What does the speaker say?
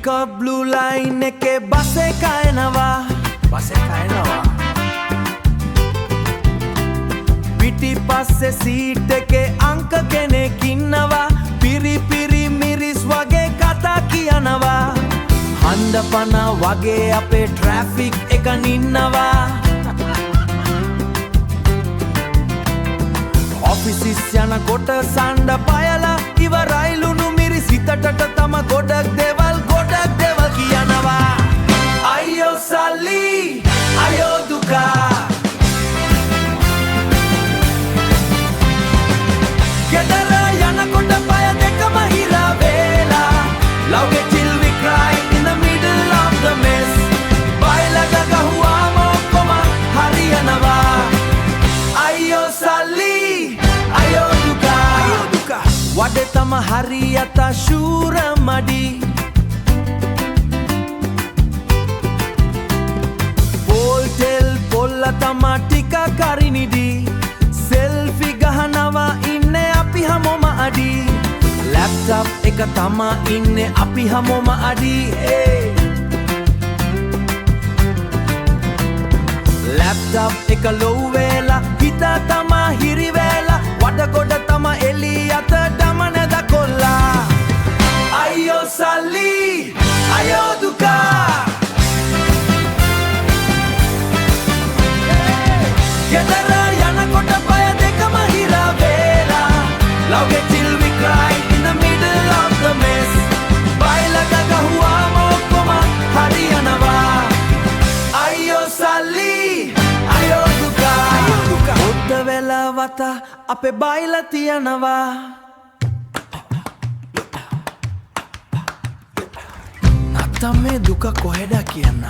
Peacock Blue Line එකේ bus එක එනවා පිටිපස්සේ සීට් එකේ අංක කෙනෙක් ඉන්නවා පිරි පිරි මිරිස් වගේ කතා කියනවා හඬපන වගේ අපේ ට්‍රැෆික් එක නින්නවා ඔෆිසිස් යනකොට සණ්ඩ පයලා ඉවරයිලුණු මිරිස් හිතට තම ගොඩක් දේවල් කියනවා අයියෝ සල්ලි අයියෝ දුකා ගෙදර යනකොට පය දෙකම හිර වේලා Love get till we cry in the middle of the mess බයිලක ගහුවාම ඔක්කොම හරියනවා අයියෝ සල්ලි අයියෝ දුකා වඩේ තම හරියට ශූර මඩි පොල්ටෙල් පොල්ල තම ටික කරිනිඩි සෙල්ෆි ගහනවා ඉන්නේ අපි හැමෝම අඩි ලැප්ටොප් එක තමා ඉන්නේ අපි හැමෝම අඩි ලැප්ටොප් එක ලොව් වෙලා හිත තමා හිරි වෙලා වඩ ගොඩ තමා එළියට දමන දකොල්ලා අයියෝ සල්ලි අයියෝ දුකා ගෙදර යනකොට පය දෙකම හිර වේලා Love get till we cry in the middle of the mess බයිලක ගහුවාම ඔක්කොම හරියනවා අයියෝ සල්ලි අයියෝ දුකා හොද්ද වෙලාවත අපේ බයිලා තියනවා නැත්තම් මේ දුක කොහෙද කියන්න